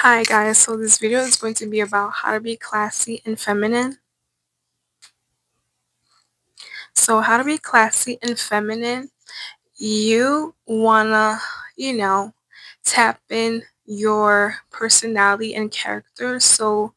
Hi guys, so this video is going to be about how to be classy and feminine. So how to be classy and feminine, you wanna, you know, tap in your personality and character. So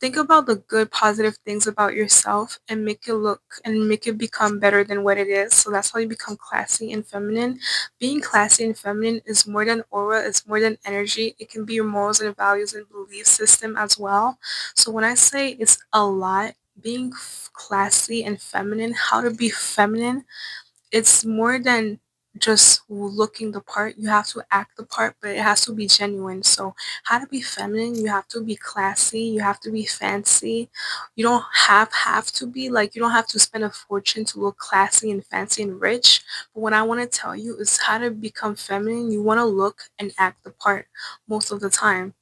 think about the good, positive things about yourself and make it look and make it become better than what it is. So that's how you become classy and feminine. Being classy and feminine is more than aura, it's more than energy. It can be your morals and values and belief system as well. So when I say it's a lot, being classy and feminine, how to be feminine, it's more than just looking the part. You have to act the part, but it has to be genuine. So how to be feminine, you have to be classy, you have to be fancy. You don't have to be like, you don't have to spend a fortune to look classy and fancy and rich. But what I want to tell you is how to become feminine. You want to look and act the part most of the time.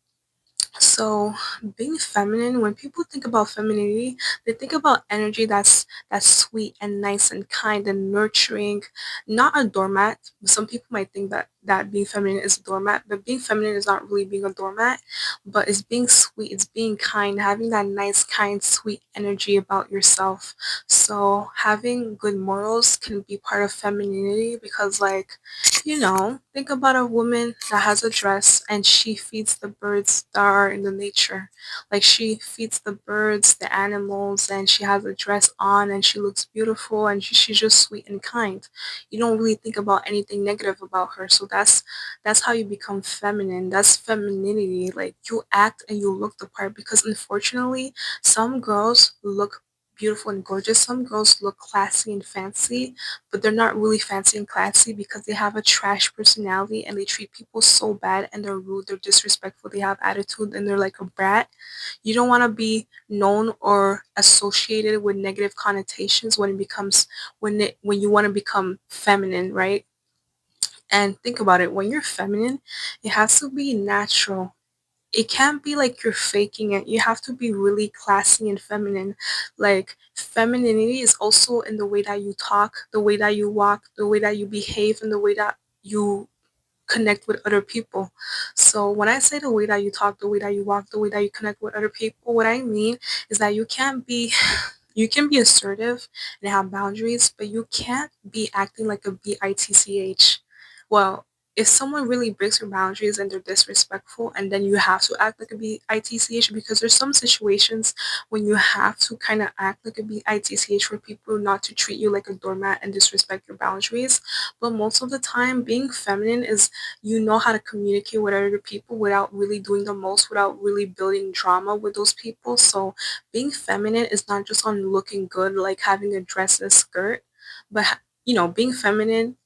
So, being feminine, when people think about femininity, they think about energy that's sweet and nice and kind and nurturing, not a doormat. Some people might think that being feminine is a doormat, but being feminine is not really being a doormat, but it's being sweet, it's being kind, having that nice, kind, sweet energy about yourself. So, having good morals can be part of femininity because think about a woman that has a dress and she feeds the birds that are in the nature. Like she feeds the birds, the animals, and she has a dress on and she looks beautiful and she's just sweet and kind. You don't really think about anything negative about her. So that's how you become feminine. That's femininity. Like you act and you look the part because unfortunately some girls look beautiful and gorgeous. Some girls look classy and fancy, but they're not really fancy and classy because they have a trash personality and they treat people so bad and they're rude, they're disrespectful, they have attitude and they're like a brat. You don't want to be known or associated with negative connotations when you want to become feminine, right? And think about it, when you're feminine, it has to be natural. It can't be like you're faking it. You have to be really classy and feminine. Like femininity is also in the way that you talk, the way that you walk, the way that you behave, and the way that you connect with other people. So when I say the way that you talk, the way that you walk, the way that you connect with other people, what I mean is that you can be assertive and have boundaries, but you can't be acting like a bitch. Well, if someone really breaks your boundaries and they're disrespectful, and then you have to act like a bitch because there's some situations when you have to kind of act like a bitch for people not to treat you like a doormat and disrespect your boundaries. But most of the time, being feminine is you know how to communicate with other people without really doing the most, without really building drama with those people. So being feminine is not just on looking good, like having a dress and a skirt, but being feminine,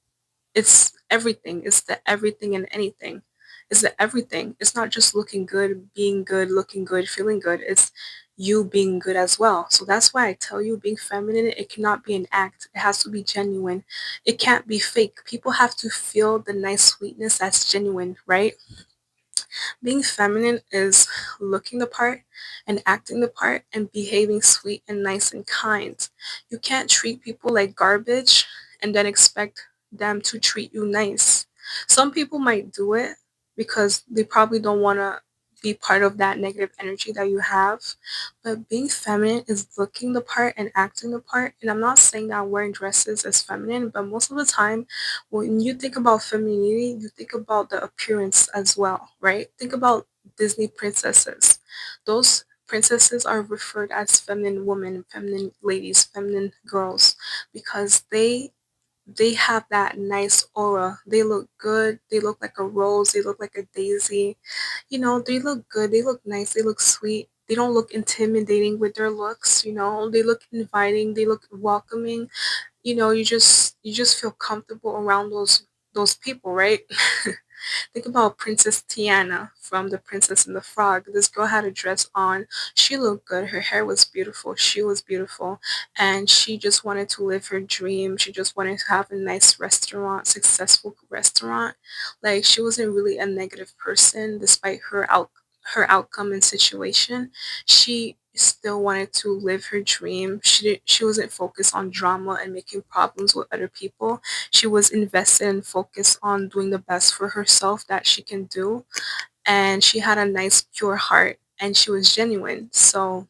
it's everything. It's the everything and anything. It's the everything. It's not just looking good, being good, looking good, feeling good. It's you being good as well. So that's why I tell you, being feminine, it cannot be an act. It has to be genuine. It can't be fake. People have to feel the nice sweetness that's genuine, right? Being feminine is looking the part and acting the part and behaving sweet and nice and kind. You can't treat people like garbage and then expect them to treat you nice. Some people might do it because they probably don't want to be part of that negative energy that you have. But being feminine is looking the part and acting the part. And I'm not saying that wearing dresses is feminine, but most of the time when you think about femininity, you think about the appearance as well, right? Think about Disney princesses. Those princesses are referred as feminine women, feminine ladies, feminine girls because they have that nice aura. They look good. They look like a rose. They look like a daisy. They look good. They look nice. They look sweet. They don't look intimidating with their looks. They look inviting. They look welcoming. You just feel comfortable around those people, right? Think about Princess Tiana from The Princess and the Frog. This girl had a dress on. She looked good. Her hair was beautiful. She was beautiful. And she just wanted to live her dream. She just wanted to have a nice restaurant, successful restaurant. Like she wasn't really a negative person despite her outcome and situation. She still wanted to live her dream. She wasn't focused on drama and making problems with other people. She was invested and focused on doing the best for herself that she can do. and she had a nice pure heart and she was genuine. So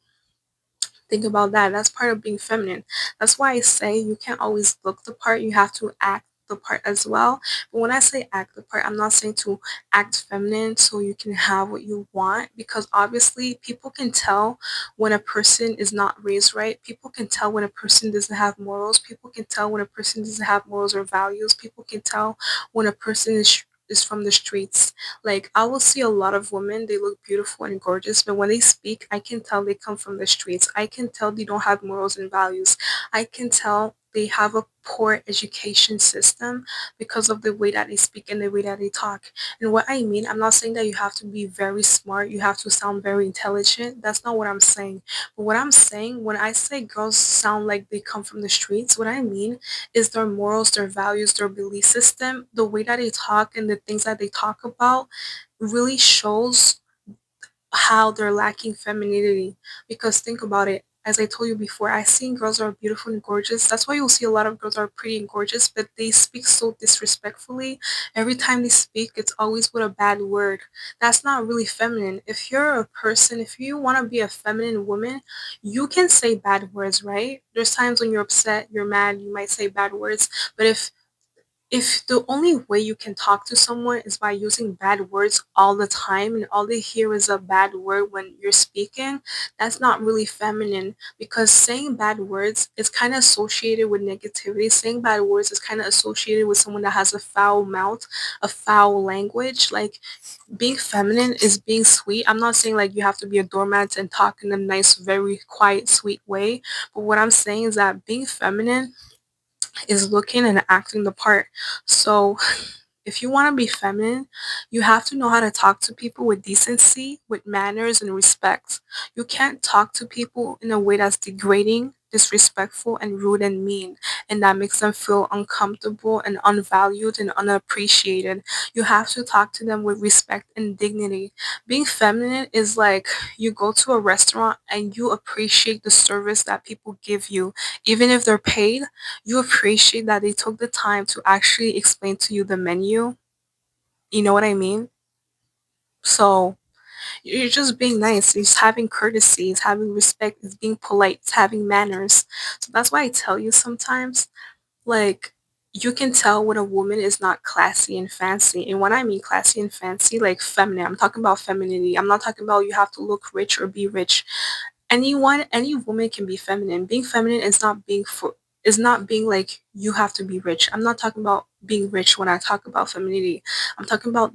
think about that. That's part of being feminine. That's why I say you can't always look the part, you have to act the part as well. But when I say act the part, I'm not saying to act feminine so you can have what you want, because obviously people can tell when a person is not raised right. People can tell when a person doesn't have morals. People can tell when a person doesn't have morals or values. People can tell when a person is from the streets. Like, I will see a lot of women, they look beautiful and gorgeous, but when they speak, I can tell they come from the streets. I can tell they don't have morals and values. I can tell they have a poor education system because of the way that they speak and the way that they talk. And what I mean, I'm not saying that you have to be very smart, you have to sound very intelligent. That's not what I'm saying. But what I'm saying, when I say girls sound like they come from the streets, what I mean is their morals, their values, their belief system, the way that they talk and the things that they talk about really shows how they're lacking femininity. Because think about it. As I told you before, I've seen girls that are beautiful and gorgeous. That's why you'll see a lot of girls that are pretty and gorgeous, but they speak so disrespectfully. Every time they speak, it's always with a bad word. That's not really feminine. If you're a person, if you want to be a feminine woman, you can say bad words, right? There's times when you're upset, you're mad, you might say bad words. But if the only way you can talk to someone is by using bad words all the time and all they hear is a bad word when you're speaking, that's not really feminine, because saying bad words is kind of associated with negativity. Saying bad words is kind of associated with someone that has a foul mouth, a foul language. Like, being feminine is being sweet. I'm not saying like you have to be a doormat and talk in a nice, very quiet, sweet way. But what I'm saying is that being feminine is looking and acting the part. So if you want to be feminine, you have to know how to talk to people with decency, with manners and respect. You can't talk to people in a way that's degrading, disrespectful, and rude and mean, and that makes them feel uncomfortable and unvalued and unappreciated. You have to talk to them with respect and dignity. Being feminine is like you go to a restaurant and you appreciate the service that people give you. Even if they're paid, you appreciate that they took the time to actually explain to you the menu. You know what I mean? So you're just being nice. It's having courtesy. It's having respect. It's being polite. It's having manners. So that's why I tell you sometimes, like, you can tell when a woman is not classy and fancy. And when I mean classy and fancy, like feminine, I'm talking about femininity. I'm not talking about you have to look rich or be rich. Any woman can be feminine. Being feminine is not being like you have to be rich. I'm not talking about being rich when I talk about femininity. I'm talking about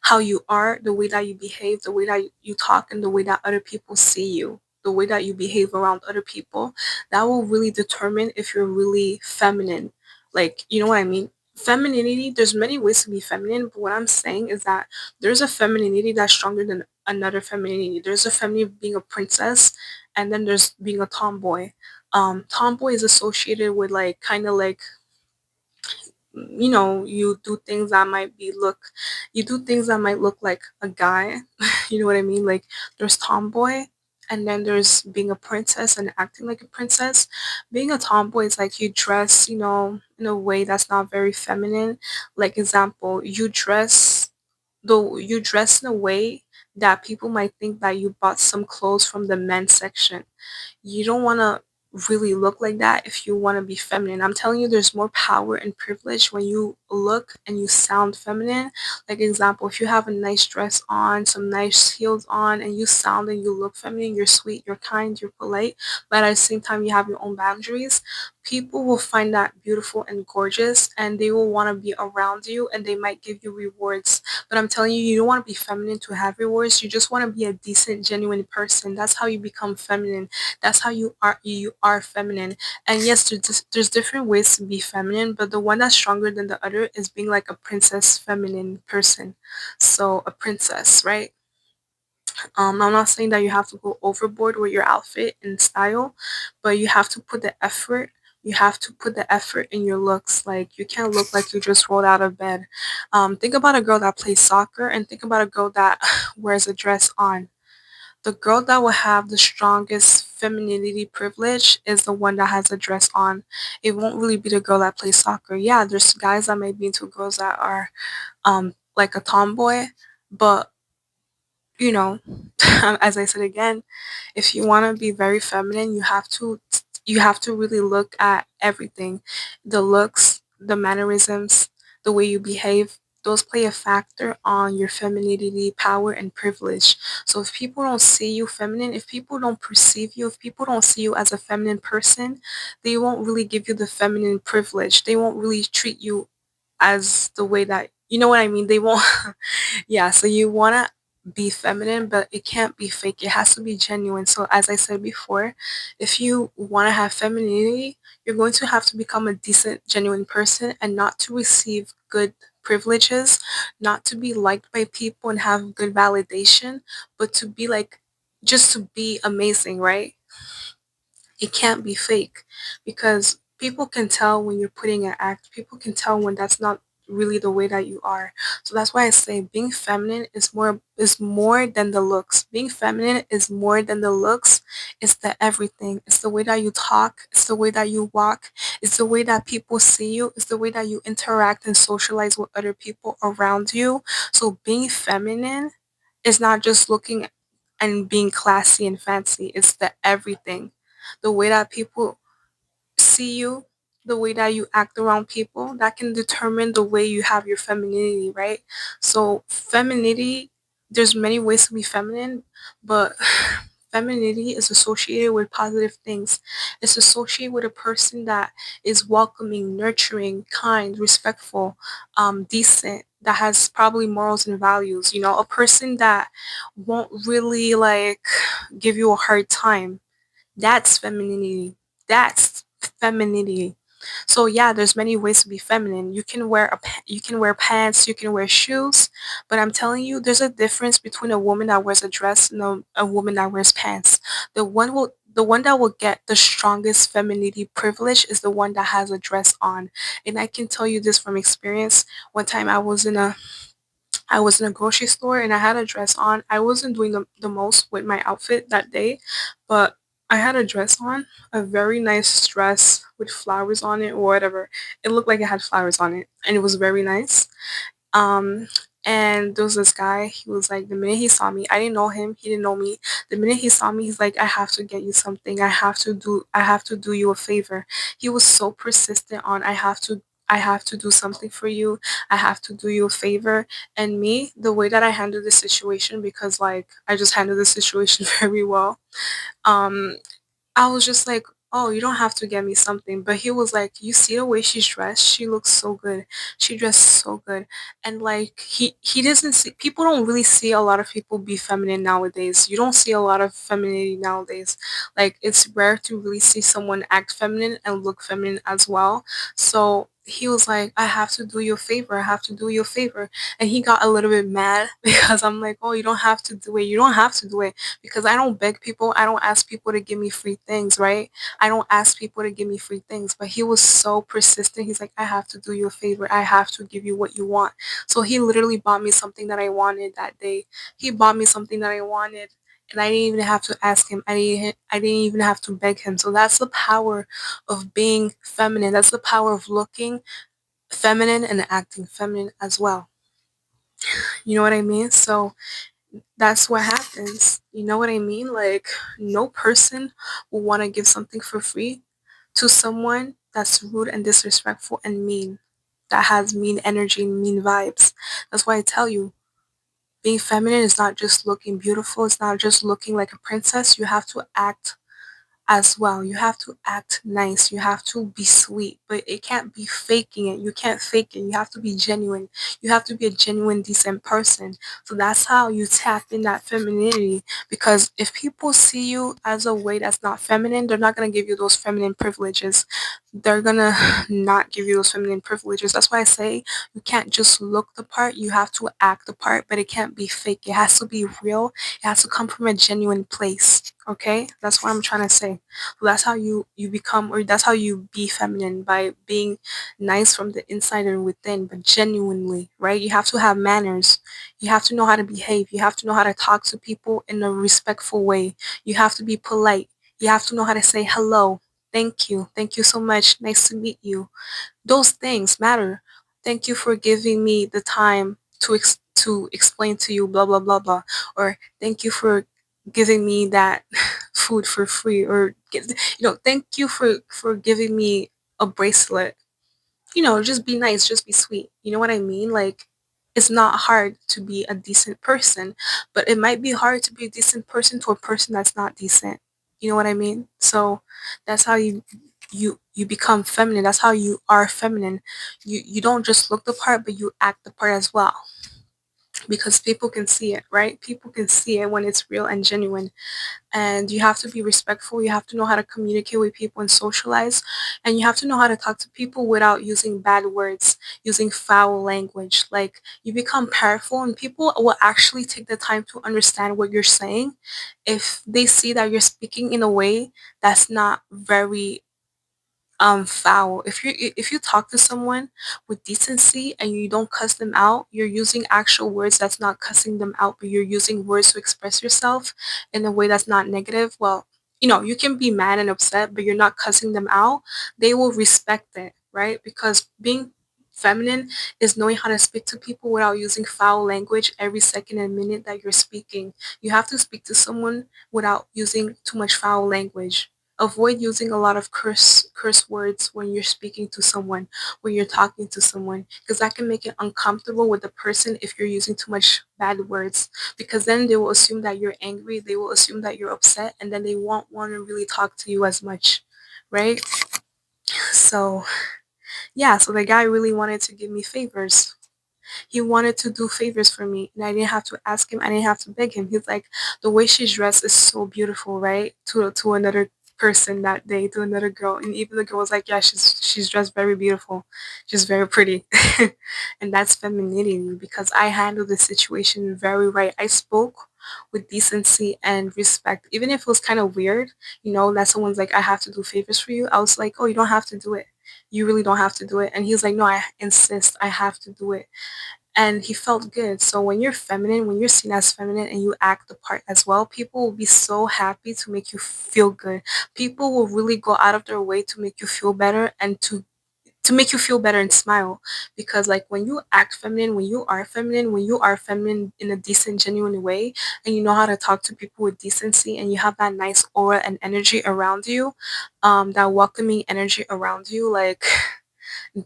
how you are, the way that you behave, the way that you talk, and the way that other people see you, the way that you behave around other people. That will really determine if you're really feminine. Like, you know what I mean? Femininity, there's many ways to be feminine, but what I'm saying is that there's a femininity that's stronger than another femininity. There's a femininity being a princess, and then there's being a tomboy. Tomboy is associated with like kind of like, you do things that you do things that might look like a guy. You know what I mean? Like, there's tomboy, and then there's being a princess and acting like a princess. Being a tomboy is like you dress, in a way that's not very feminine. Like, example, you dress in a way that people might think that you bought some clothes from the men's section. You don't want to really look like that if you want to be feminine. I'm telling you, there's more power and privilege when you look and you sound feminine. Like, example, if you have a nice dress on, some nice heels on, and you sound and you look feminine, you're sweet, you're kind, you're polite, but at the same time you have your own boundaries, people will find that beautiful and gorgeous, and they will want to be around you, and they might give you rewards. But I'm telling you, you don't want to be feminine to have rewards. You just want to be a decent, genuine person. That's how you become feminine. That's how you are feminine. And yes, there's different ways to be feminine, but the one that's stronger than the other is being like a princess feminine person. So a princess, right? I'm not saying that you have to go overboard with your outfit and style, but you have to put the effort. You have to put the effort in your looks. Like, you can't look like you just rolled out of bed. Think about a girl that plays soccer and think about a girl that wears a dress on. The girl that will have the strongest femininity privilege is the one that has a dress on. It won't really be the girl that plays soccer. Yeah, there's guys that may be into girls that are like a tomboy, but you know, as I said again, if you want to be very feminine, you have to really look at everything. The looks, the mannerisms, the way you behave, those play a factor on your femininity, power, and privilege. So if people don't see you feminine, if people don't perceive you, if people don't see you as a feminine person, they won't really give you the feminine privilege. They won't really treat you as the way that, you know what I mean? They won't. Yeah, so you want to be feminine, but it can't be fake. It has to be genuine. So, as I said before, if you want to have femininity, you're going to have to become a decent, genuine person and not to receive good privileges, not to be liked by people and have good validation, but to be like, just to be amazing, right? It can't be fake because people can tell when you're putting an act. People can tell when that's not really the way that you are. So that's why I say being feminine is more than the looks. Being feminine is more than the looks. It's the everything. It's the way that you talk. It's the way that you walk. It's the way that people see you. It's the way that you interact and socialize with other people around you. So being feminine is not just looking and being classy and fancy. It's the everything. The way that people see you, the way that you act around people, that can determine the way you have your femininity, right? So femininity, there's many ways to be feminine, but femininity is associated with positive things. It's associated with a person that is welcoming, nurturing, kind, respectful, decent, that has probably morals and values. You know, a person that won't really like give you a hard time. That's femininity. That's femininity. So yeah, there's many ways to be feminine. You can wear pants, you can wear shoes, but I'm telling you, there's a difference between a woman that wears a dress and a woman that wears pants. The one that will get the strongest femininity privilege is the one that has a dress on. And I can tell you this from experience. One time I was in a grocery store and I had a dress on. I wasn't doing the most with my outfit that day, but I had a dress on, a very nice dress with flowers on it or whatever. It looked like it had flowers on it and it was very nice. Um, and there was this guy, he was like, the minute he saw me, I didn't know him, he didn't know me. The minute he saw me, he's like, I have to get you something. I have to do you a favor. He was so persistent on, I have to do something for you. I have to do you a favor. And me, the way that I handled the situation, because like, I just handled the situation very well. Um, I was just like, "Oh, you don't have to get me something." But he was like, "You see the way she's dressed? She looks so good. She dressed so good." And like he doesn't see people don't really see a lot of people be feminine nowadays. You don't see a lot of femininity nowadays. Like it's rare to really see someone act feminine and look feminine as well. So he was like, I have to do you a favor. I have to do you a favor. And he got a little bit mad because I'm like, oh, you don't have to do it. You don't have to do it because I don't beg people. I don't ask people to give me free things, right? I don't ask people to give me free things. But he was so persistent. He's like, I have to do you a favor. I have to give you what you want. So he literally bought me something that I wanted that day. He bought me something that I wanted. And I didn't even have to ask him. I didn't even have to beg him. So that's the power of being feminine. That's the power of looking feminine and acting feminine as well. You know what I mean? So that's what happens. You know what I mean? Like, no person will want to give something for free to someone that's rude and disrespectful and mean, that has mean energy and mean vibes. That's why I tell you, being feminine is not just looking beautiful, it's not just looking like a princess. You have to act as well. You have to act nice. You have to be sweet, but it can't be faking it. You can't fake it. You have to be genuine. You have to be a genuine, decent person. So that's how you tap in that femininity. Because if people see you as a way that's not feminine, they're not going to give you those feminine privileges. They're going to not give you those feminine privileges. That's why I say you can't just look the part. You have to act the part, but it can't be fake. It has to be real. It has to come from a genuine place. Okay, that's what I'm trying to say. So that's how you become, or that's how you be feminine, by being nice from the inside and within, but genuinely, right? You have to have manners. You have to know how to behave. You have to know how to talk to people in a respectful way. You have to be polite. You have to know how to say hello. Thank you so much. Nice to meet you. Those things matter. Thank you for giving me the time to explain to you blah blah blah blah, or thank you for giving me that food for free, or thank you for giving me a bracelet. Just be nice, just be sweet. You know what I mean? Like, it's not hard to be a decent person, but it might be hard to be a decent person to a person that's not decent. You know what I mean? So that's how you become feminine. That's how you are feminine. You don't just look the part, but you act the part as well. Because people can see it, right? People can see it when it's real and genuine, and you have to be respectful. You have to know how to communicate with people and socialize, and you have to know how to talk to people without using bad words, using foul language. Like, you become powerful, and people will actually take the time to understand what you're saying if they see that you're speaking in a way that's not very foul. If you talk to someone with decency and you don't cuss them out, you're using actual words that's not cussing them out, but you're using words to express yourself in a way that's not negative. Well, you can be mad and upset, but you're not cussing them out. They will respect it, right? Because being feminine is knowing how to speak to people without using foul language every second and minute that you're speaking. You have to speak to someone without using too much foul language. Avoid using a lot of curse words when you're speaking to someone, when you're talking to someone, because that can make it uncomfortable with the person if you're using too much bad words, because then they will assume that you're angry, they will assume that you're upset, and then they won't want to really talk to you as much, right? So yeah, so the guy really wanted to give me favors. He wanted to do favors for me, and I didn't have to ask him. I didn't have to beg him. He's like, the way she's dressed is so beautiful, right? To another person that day, to another girl, and even the girl was like, yeah, she's dressed very beautiful, she's very pretty, and that's femininity because I handled the situation very right. I spoke with decency and respect, even if it was kind of weird, that someone's like, I have to do favors for you. I was like, oh, you don't have to do it. You really don't have to do it. And he was like, no, I insist. I have to do it, and he felt good. So when you're feminine, when you're seen as feminine and you act the part as well, people will be so happy to make you feel good. People will really go out of their way to make you feel better and to make you feel better and smile, because like when you act feminine, when you are feminine in a decent, genuine way, and you know how to talk to people with decency, and you have that nice aura and energy around you, that welcoming energy around you, like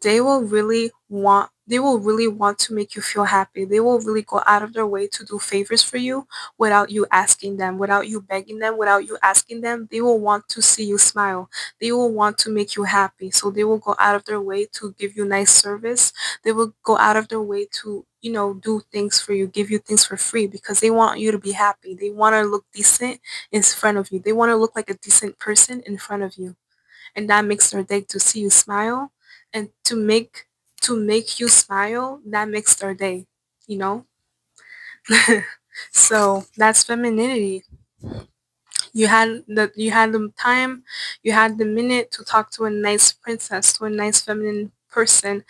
they will really want to make you feel happy. They will really go out of their way to do favors for you without you asking them, without you begging them, without you asking them. They will want to see you smile. They will want to make you happy. So they will go out of their way to give you nice service. They will go out of their way to, do things for you, give you things for free, because they want you to be happy. They want to look decent in front of you. They want to look like a decent person in front of you, and that makes their day to see you smile, and to make you smile, that makes their day, you know. So that's femininity. You had the time, you had the minute to talk to a nice princess, to a nice feminine person,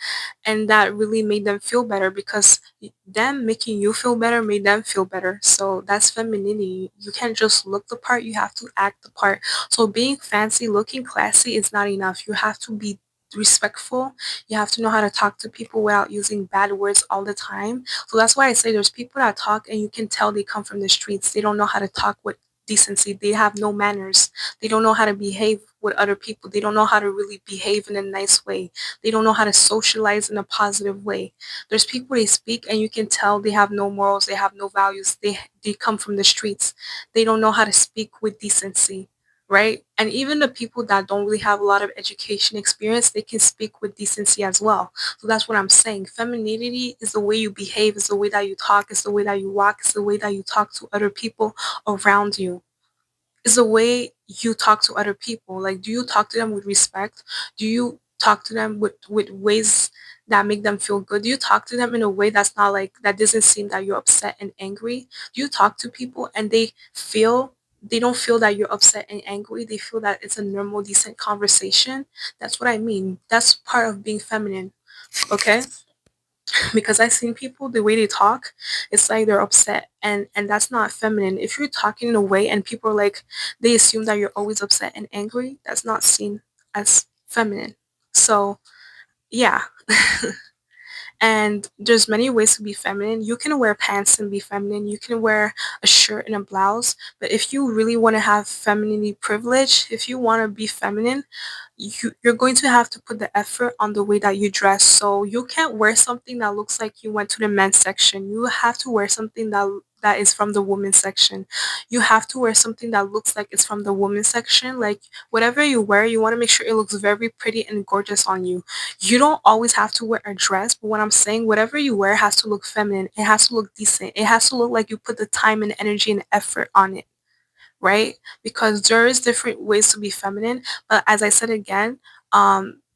and that really made them feel better, because them making you feel better made them feel better. So that's femininity. You can't just look the part, you have to act the part. So being fancy, looking classy is not enough. You have to be respectful. You have to know how to talk to people without using bad words all the time. So that's why I say there's people that talk and you can tell they come from the streets. They don't know how to talk with decency. They have no manners. They don't know how to behave with other people. They don't know how to really behave in a nice way. They don't know how to socialize in a positive way. There's people they speak and you can tell they have no morals, they have no values. They come from the streets. They don't know how to speak with decency, right? And even the people that don't really have a lot of education experience, they can speak with decency as well. So that's what I'm saying. Femininity is the way you behave, is the way that you talk, is the way that you walk, is the way that you talk to other people around you. Is the way you talk to other people. Like, do you talk to them with respect? Do you talk to them with ways that make them feel good? Do you talk to them in a way that's not like, that doesn't seem that you're upset and angry? Do you talk to people and they don't feel that you're upset and angry? They feel that it's a normal, decent conversation. That's what I mean. That's part of being feminine. Okay? Because I've seen people, the way they talk, it's like they're upset, and that's not feminine. If you're talking in a way and people are like, they assume that you're always upset and angry, that's not seen as feminine. So yeah. And there's many ways to be feminine. You can wear pants and be feminine. You can wear a shirt and a blouse. But if you really want to have femininity privilege, if you want to be feminine, you're going to have to put the effort on the way that you dress. So you can't wear something that looks like you went to the men's section. You have to wear something that is from the women's section. You have to wear something that looks like it's from the women's section. Like whatever you wear, you want to make sure it looks very pretty and gorgeous on you. You don't always have to wear a dress, but what I'm saying, whatever you wear has to look feminine. It has to look decent. It has to look like you put the time and energy and effort on it, right? Because there is different ways to be feminine, but as I said again,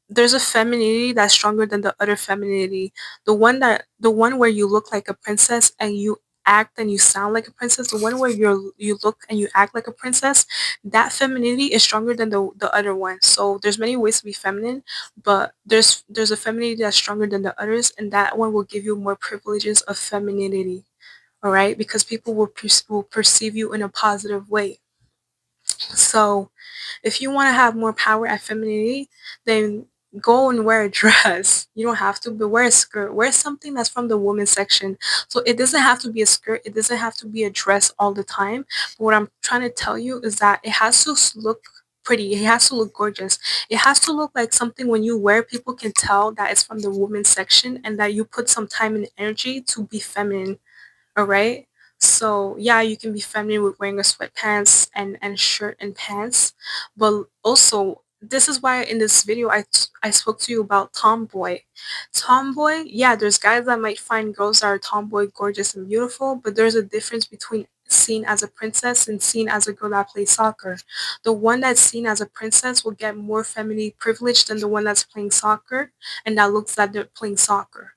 there's a femininity that's stronger than the other femininity. The one where you look like a princess and you act and you sound like a princess, the one where you look and you act like a princess, that femininity is stronger than the other one. So there's many ways to be feminine, but there's a femininity that's stronger than the others, and that one will give you more privileges of femininity. All right, because people will perceive you in a positive way. So if you want to have more power at femininity, then go and wear a dress. You don't have to, but wear a skirt. Wear something that's from the women's section. So it doesn't have to be a skirt. It doesn't have to be a dress all the time. But what I'm trying to tell you is that it has to look pretty. It has to look gorgeous. It has to look like something when you wear, people can tell that it's from the women's section and that you put some time and energy to be feminine. All right. So yeah, you can be feminine with wearing a sweatpants and shirt and pants, but also this is why in this video I spoke to you about tomboy. Tomboy, yeah, there's guys that might find girls that are tomboy gorgeous and beautiful, but there's a difference between seen as a princess and seen as a girl that plays soccer. The one that's seen as a princess will get more feminine privilege than the one that's playing soccer and that looks like they're playing soccer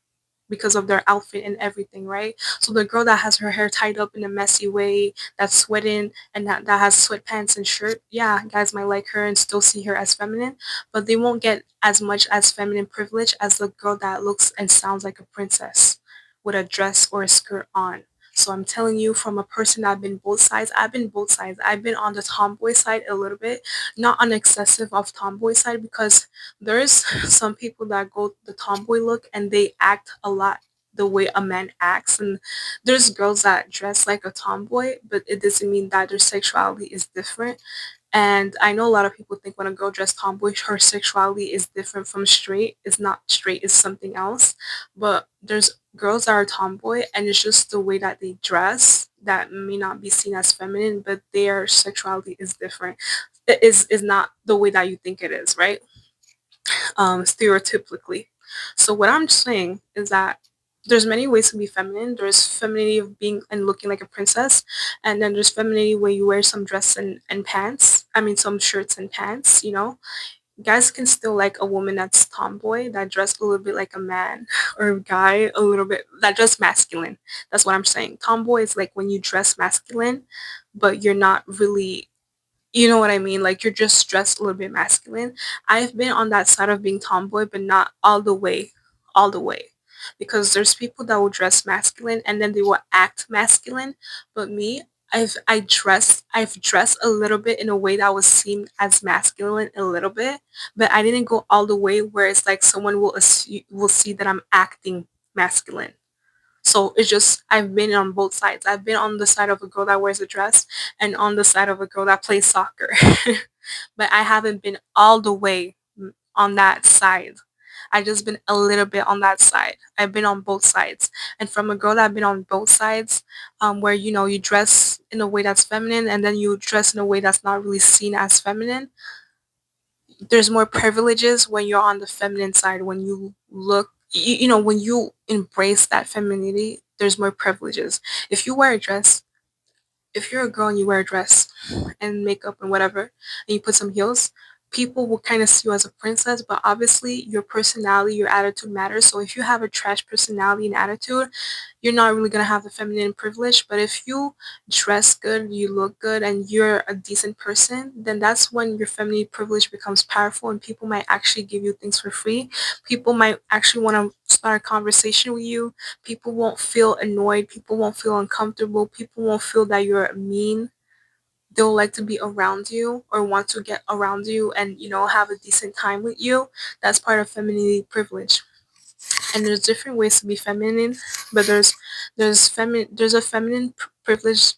because of their outfit and everything, right? So the girl that has her hair tied up in a messy way, that's sweating, and that has sweatpants and shirt, yeah, guys might like her and still see her as feminine, but they won't get as much as feminine privilege as the girl that looks and sounds like a princess with a dress or a skirt on. So I'm telling you, from a person that I've been both sides, I've been both sides. I've been on the tomboy side a little bit, not on excessive of tomboy side, because there's some people that go the tomboy look and they act a lot the way a man acts, and there's girls that dress like a tomboy, but it doesn't mean that their sexuality is different. And I know a lot of people think when a girl dress tomboy, her sexuality is different from straight. It's not straight, it's something else. But there's girls that are tomboy and it's just the way that they dress that may not be seen as feminine, but their sexuality is different. It is not the way that you think it is, right? Stereotypically. So what I'm saying is that there's many ways to be feminine. There's femininity of being and looking like a princess, and then there's femininity where you wear some dress and pants. I mean some shirts and pants, you know. Guys can still like a woman that's tomboy, that dress a little bit like a man, or a guy a little bit that dress masculine. That's what I'm saying. Tomboy is like when you dress masculine, but you're not really, you know what I mean? Like you're just dressed a little bit masculine. I've been on that side of being tomboy, but not all the way. Because there's people that will dress masculine and then they will act masculine. But me, I've dressed a little bit in a way that was seen as masculine a little bit, but I didn't go all the way where it's like someone will see that I'm acting masculine. So it's just I've been on both sides. I've been on the side of a girl that wears a dress and on the side of a girl that plays soccer. But I haven't been all the way on that side. I just been a little bit on that side. I've been on both sides. And from a girl that I've been on both sides, where you know you dress in a way that's feminine and then you dress in a way that's not really seen as feminine, there's more privileges when you're on the feminine side. When you look, you know, when you embrace that femininity, there's more privileges. If you wear a dress, if you're a girl and you wear a dress and makeup and whatever, and you put some heels, people will kind of see you as a princess, but obviously your personality, your attitude matters. So if you have a trash personality and attitude, you're not really gonna have the feminine privilege. But if you dress good, you look good, and you're a decent person, then that's when your feminine privilege becomes powerful, and people might actually give you things for free. People might actually want to start a conversation with you. People won't feel annoyed. People won't feel uncomfortable. People won't feel that you're mean. They'll like to be around you or want to get around you and, you know, have a decent time with you. That's part of femininity privilege. and there's different ways to be feminine, but there's a feminine privilege.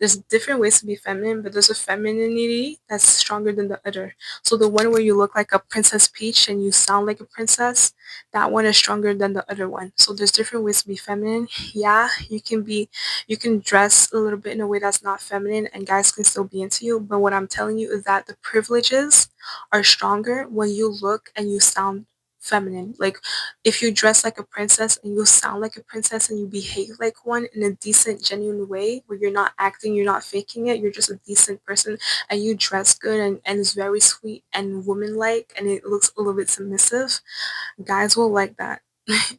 There's different ways to be feminine, but there's a femininity that's stronger than the other. So the one where you look like a princess peach and you sound like a princess, that one is stronger than the other one. So there's different ways to be feminine. Yeah, you can dress a little bit in a way that's not feminine and guys can still be into you, but what I'm telling you is that the privileges are stronger when you look and you sound feminine. Like if you dress like a princess and you sound like a princess and you behave like one in a decent, genuine way where you're not acting, you're not faking it, you're just a decent person and you dress good and it's very sweet and woman-like and it looks a little bit submissive, guys will like that.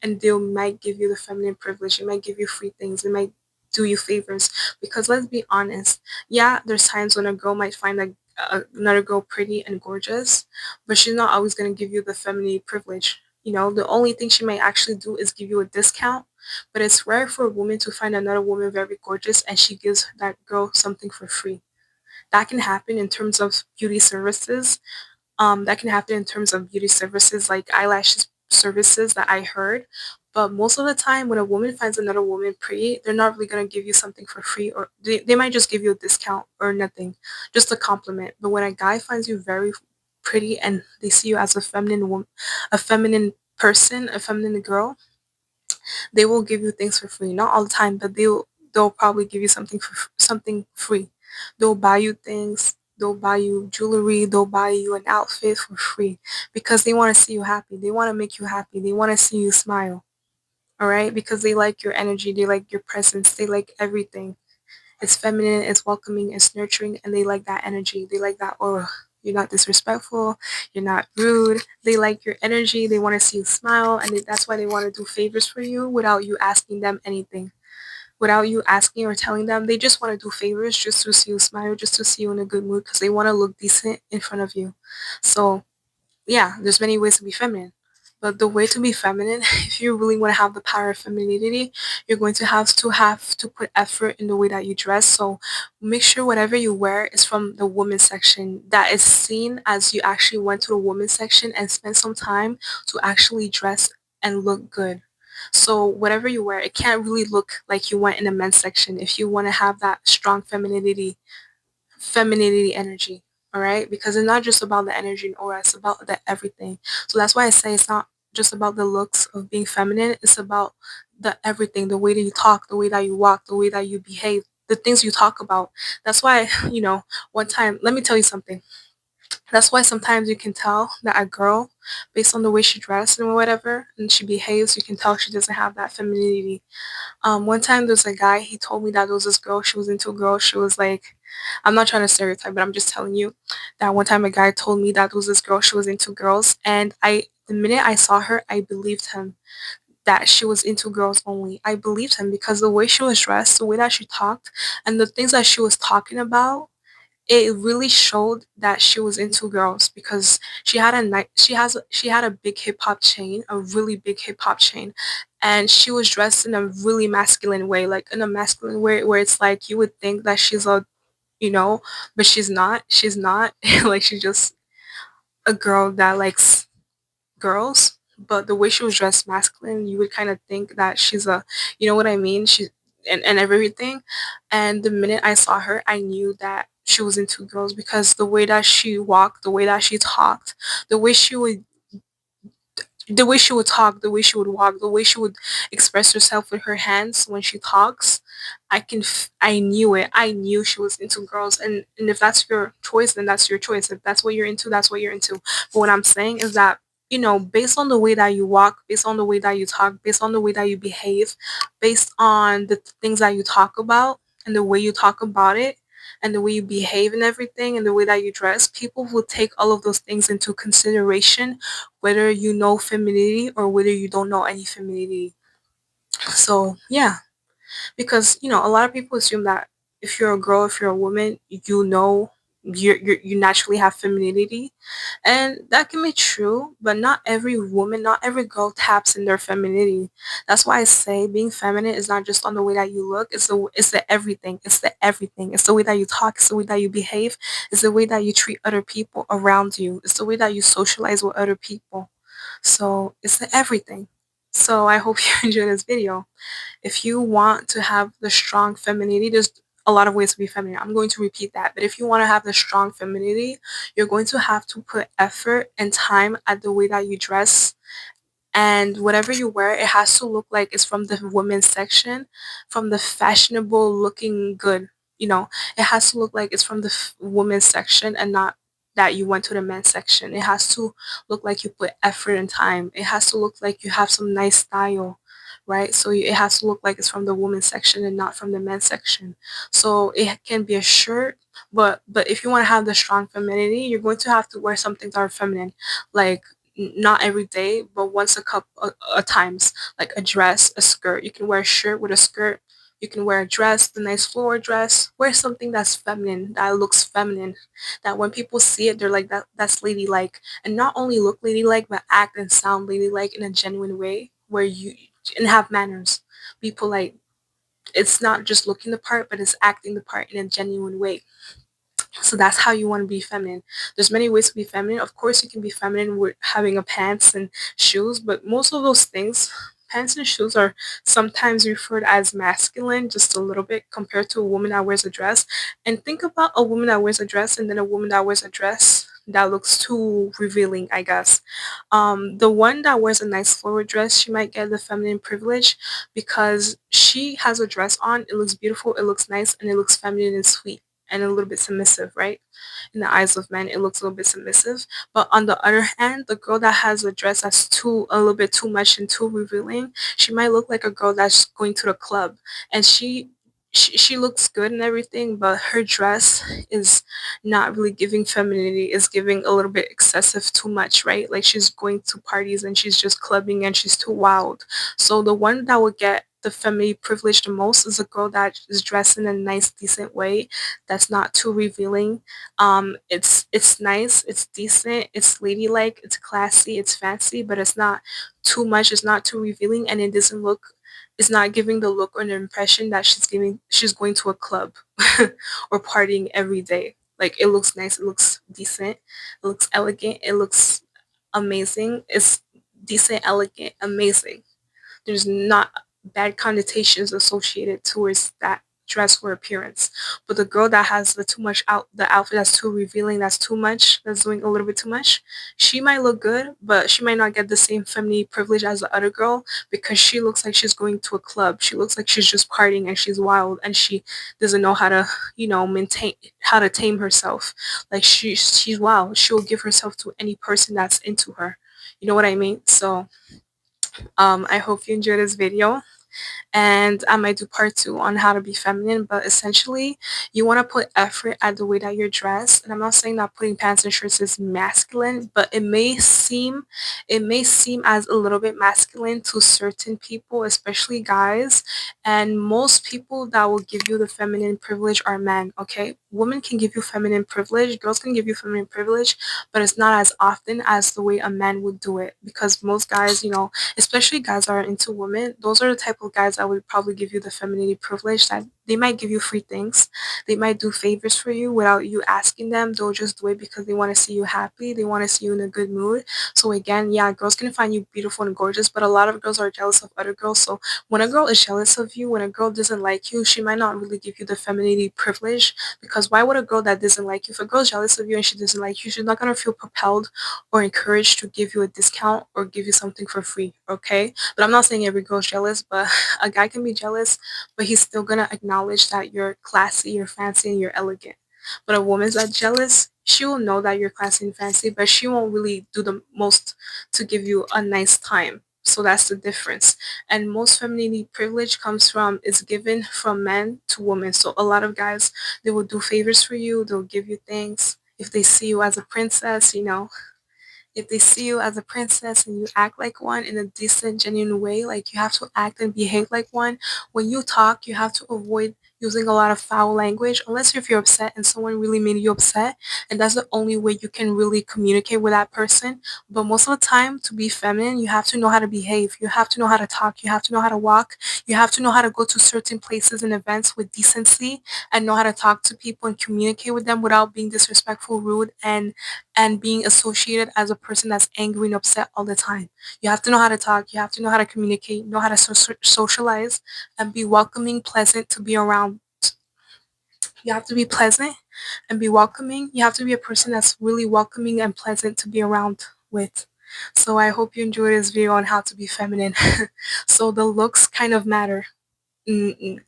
And they might give you the feminine privilege. They might give you free things. They might do you favors. Because let's be honest, yeah, there's times when a girl might find another girl pretty and gorgeous, but she's not always going to give you the feminine privilege. You know, the only thing she might actually do is give you a discount, but it's rare for a woman to find another woman very gorgeous and she gives that girl something for free. That can happen in terms of beauty services, that can happen in terms of beauty services like eyelashes services that I heard. But most of the time, when a woman finds another woman pretty, they're not really gonna give you something for free, or they might just give you a discount or nothing, just a compliment. But when a guy finds you very pretty and they see you as a feminine woman, a feminine person, a feminine girl, they will give you things for free. Not all the time, but they'll probably give you something free. They'll buy you things. They'll buy you jewelry. They'll buy you an outfit for free because they want to see you happy. They want to make you happy. They want to see you smile. All right, because they like your energy. They like your presence. They like everything. It's feminine. It's welcoming. It's nurturing, and they like that energy. They like that aura. You're not disrespectful. You're not rude. They like your energy. They want to see you smile, and that's why they want to do favors for you without you asking them anything. Without you asking or telling them, they just want to do favors just to see you smile, just to see you in a good mood because they want to look decent in front of you. So yeah, there's many ways to be feminine. But the way to be feminine, if you really want to have the power of femininity, you're going to have to put effort in the way that you dress. So make sure whatever you wear is from the women's section. That is seen as you actually went to the women's section and spent some time to actually dress and look good. So whatever you wear, it can't really look like you went in the men's section if you want to have that strong femininity energy, all right, because it's not just about the energy and aura, it's about the everything. So that's why I say it's not just about the looks of being feminine, it's about the everything, the way that you talk, the way that you walk, the way that you behave, the things you talk about. That's why, one time, let me tell you something. That's why sometimes you can tell that a girl, based on the way she dresses and whatever and she behaves, you can tell she doesn't have that femininity. One time there's a guy, he told me that there was this girl, she was into a girl, she was like, I'm not trying to stereotype, but I'm just telling you that one time a guy told me that there was this girl, she was into girls, and the minute I saw her, I believed him that she was into girls only. I believed him because the way she was dressed, the way that she talked, and the things that she was talking about, it really showed that she was into girls because she had a big hip hop chain, a really big hip hop chain, and she was dressed in a really masculine way, like in a masculine way where it's like you would think that she's a, you know, but she's not. She's not like she's just a girl that likes girls. But the way she was dressed masculine, you would kind of think that she's a, you know what I mean? She and everything. And the minute I saw her, I knew that she was into girls because the way that she walked, the way that she talked, the way she would the way she would talk, the way she would walk, the way she would express herself with her hands when she talks, I knew it. I knew she was into girls, and if that's your choice, then that's your choice. If that's what you're into, that's what you're into. But what I'm saying is that based on the way that you walk, based on the way that you talk, based on the way that you behave, based on the things that you talk about and the way you talk about it, and the way you behave and everything, and the way that you dress, people will take all of those things into consideration whether you know femininity or whether you don't know any femininity. So yeah, because a lot of people assume that if you're a girl, if you're a woman, you naturally have femininity, and that can be true, but not every woman, not every girl taps in their femininity. That's why I say being feminine is not just on the way that you look, it's the everything, it's the way that you talk, it's the way that you behave, it's the way that you treat other people around you, it's the way that you socialize with other people. So it's the everything. So I hope you enjoy this video. If you want to have the strong femininity, there's a lot of ways to be feminine. I'm going to repeat that. But if you want to have the strong femininity, you're going to have to put effort and time at the way that you dress, and whatever you wear, it has to look like it's from the women's section, from the fashionable looking good. You know, it has to look like it's from the women's section and not that you went to the men's section. It has to look like you put effort and time. It has to look like you have some nice style, right? So it has to look like it's from the women's section and not from the men's section. So it can be a shirt, but if you want to have the strong femininity, you're going to have to wear something that are feminine, like not every day, but once a couple times, like a dress, a skirt. You can wear a shirt with a skirt. You can wear a dress, the nice floral dress. Wear something that's feminine, that looks feminine, that when people see it, they're like, that's ladylike. And not only look ladylike, but act and sound ladylike in a genuine way where you and have manners. Be polite. It's not just looking the part, but it's acting the part in a genuine way. So that's how you want to be feminine. There's many ways to be feminine. Of course, you can be feminine with having a pants and shoes, but most of those things, pants and shoes, are sometimes referred as masculine just a little bit compared to a woman that wears a dress. And think about a woman that wears a dress and then a woman that wears a dress that looks too revealing, I guess. The one that wears a nice floral dress, she might get the feminine privilege because she has a dress on. It looks beautiful, it looks nice, and it looks feminine and sweet and a little bit submissive, right? In the eyes of men, it looks a little bit submissive. But on the other hand, the girl that has a dress that's a little bit too much and too revealing, she might look like a girl that's going to the club, and she looks good and everything, but her dress is not really giving femininity. Is giving a little bit excessive, too much, right? Like she's going to parties and she's just clubbing and she's too wild. So the one that would get the feminine privilege the most is a girl that is dressed in a nice, decent way that's not too revealing. It's nice, it's decent, it's ladylike, it's classy, it's fancy, but it's not too much, it's not too revealing, and it doesn't look it's not giving the look or the impression that she's going to a club or partying every day. Like it looks nice, it looks decent, it looks elegant, it looks amazing. It's decent, elegant, amazing. There's not bad connotations associated towards that dress or appearance. But the girl that has the outfit that's too revealing, that's too much, that's doing a little bit too much, she might look good, but she might not get the same feminine privilege as the other girl because she looks like she's going to a club. She looks like she's just partying and she's wild and she doesn't know how to, maintain how to tame herself. Like she's wild. She'll give herself to any person that's into her. You know what I mean? So I hope you enjoyed this video, and I might do part two on how to be feminine. But essentially, you want to put effort at the way that you're dressed. And I'm not saying that putting pants and shirts is masculine, but it may seem as a little bit masculine to certain people, especially guys. And most people that will give you the feminine privilege are men. Okay, women can give you feminine privilege, girls can give you feminine privilege, but it's not as often as the way a man would do it because most guys, especially guys that are into women, those are the type of guys that would probably give you the femininity privilege, that they might give you free things. They might do favors for you without you asking them. They'll just do it because they want to see you happy. They want to see you in a good mood. So again, yeah, girls can find you beautiful and gorgeous, but a lot of girls are jealous of other girls. So when a girl is jealous of you, when a girl doesn't like you, she might not really give you the femininity privilege, because why would a girl that doesn't like you, if a girl's jealous of you and she doesn't like you, she's not going to feel propelled or encouraged to give you a discount or give you something for free, okay? But I'm not saying every girl's jealous, but a guy can be jealous, but he's still gonna acknowledge that you're classy, you're fancy, and you're elegant. But a woman's that jealous, she will know that you're classy and fancy, but she won't really do the most to give you a nice time. So that's the difference. And most femininity privilege is given from men to women. So a lot of guys, they will do favors for you, they'll give you things. If they see you as a princess, if they see you as a princess and you act like one in a decent, genuine way, like you have to act and behave like one. When you talk, you have to avoid using a lot of foul language, unless if you're upset and someone really made you upset, and that's the only way you can really communicate with that person. But most of the time, to be feminine, you have to know how to behave. You have to know how to talk. You have to know how to walk. You have to know how to go to certain places and events with decency and know how to talk to people and communicate with them without being disrespectful, rude, and being associated as a person that's angry and upset all the time. You have to know how to talk. You have to know how to communicate, know how to socialize, and be welcoming, pleasant to be around. You have to be pleasant and be welcoming. You have to be a person that's really welcoming and pleasant to be around with. So I hope you enjoyed this video on how to be feminine. So the looks kind of matter.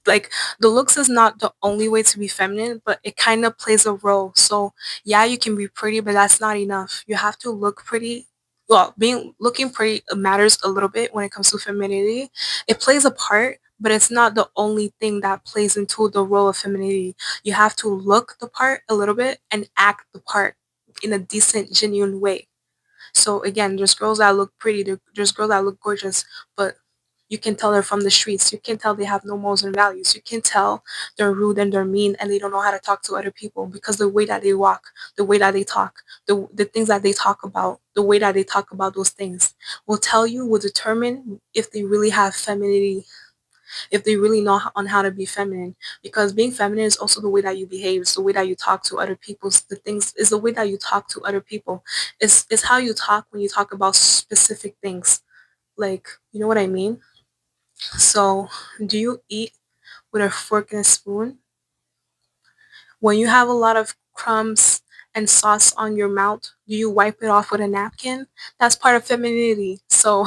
Like the looks is not the only way to be feminine, but it kind of plays a role. So yeah, you can be pretty, but that's not enough. You have to look pretty. Well, being looking pretty matters a little bit when it comes to femininity. It plays a part, but it's not the only thing that plays into the role of femininity. You have to look the part a little bit and act the part in a decent, genuine way. So again, there's girls that look pretty, there's girls that look gorgeous, but you can tell they're from the streets. You can tell they have no morals and values. You can tell they're rude and they're mean and they don't know how to talk to other people because the way that they walk, the way that they talk, the things that they talk about, the way that they talk about those things will tell you, will determine if they really have femininity, if they really know on how to be feminine. Because being feminine is also the way that you behave, it's the way that you talk to other people, the things is the way that you talk to other people. It's how you talk when you talk about specific things. Like, you know what I mean? So, do you eat with a fork and a spoon? When you have a lot of crumbs and sauce on your mouth, do you wipe it off with a napkin? That's part of femininity. So,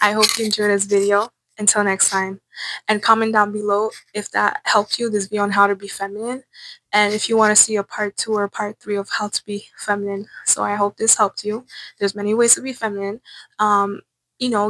I hope you enjoyed this video. Until next time. And comment down below if that helped you, this video on how to be feminine. And if you want to see a part 2 or part 3 of how to be feminine. So I hope this helped you. There's many ways to be feminine. Um,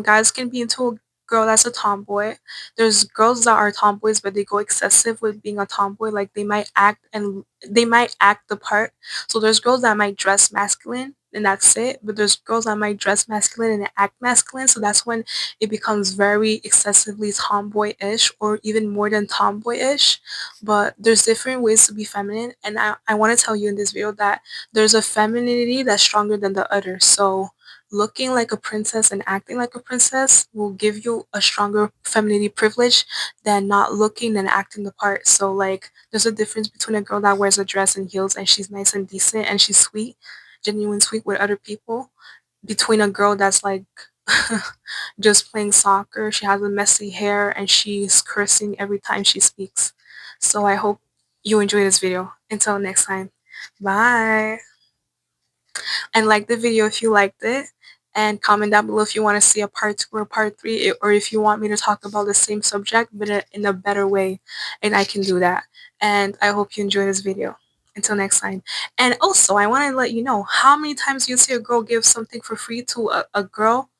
guys can be into a girl that's a tomboy. There's girls that are tomboys, but they go excessive with being a tomboy. Like they might act the part. So there's girls that might dress masculine and that's it. But there's girls that might dress masculine and act masculine. So that's when it becomes very excessively tomboy-ish or even more than tomboy-ish. But there's different ways to be feminine. And I want to tell you in this video that there's a femininity that's stronger than the other. So looking like a princess and acting like a princess will give you a stronger femininity privilege than not looking and acting the part. So like there's a difference between a girl that wears a dress and heels and she's nice and decent and she's sweet, genuine sweet with other people, between a girl that's like just playing soccer. She has a messy hair and she's cursing every time she speaks. So I hope you enjoy this video. Until next time. Bye. And like the video if you liked it, and comment down below if you want to see a part 2 or part 3, or if you want me to talk about the same subject but in a better way, and I can do that. And I hope you enjoy this video. Until next time. And also I want to let you know, how many times you see a girl give something for free to a girl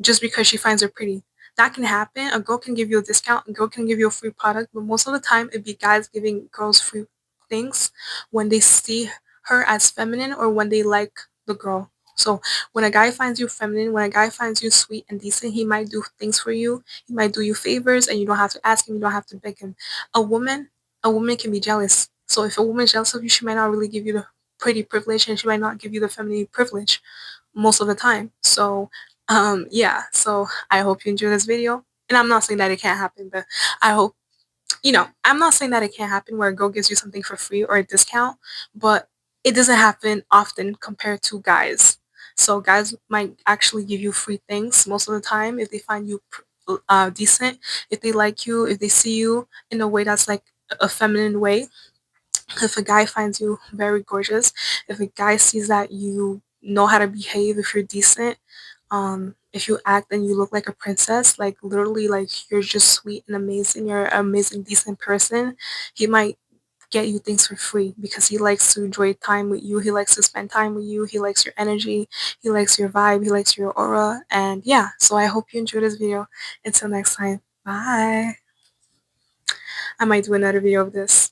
just because she finds her pretty? That can happen. A girl can give you a discount, a girl can give you a free product, but most of the time it'd be guys giving girls free things when they see her as feminine or when they like the girl. So when a guy finds you feminine, when a guy finds you sweet and decent, he might do things for you. He might do you favors and you don't have to ask him, you don't have to beg him. A woman, a woman can be jealous. So if a woman is jealous of you, she might not really give you the pretty privilege and she might not give you the feminine privilege most of the time. So yeah, so I hope you enjoy this video. And I'm not saying that it can't happen, but I hope, I'm not saying that it can't happen where a girl gives you something for free or a discount, but it doesn't happen often compared to guys. So guys might actually give you free things most of the time if they find you decent, if they like you, if they see you in a way that's like a feminine way. If a guy finds you very gorgeous, if a guy sees that you know how to behave, if you're decent, if you act and you look like a princess, like literally like you're just sweet and amazing, you're an amazing decent person, he might get you things for free because he likes to enjoy time with you, he likes to spend time with you, he likes your energy, he likes your vibe, he likes your aura. And yeah, so I hope you enjoyed this video. Until next time, bye. I might do another video of this.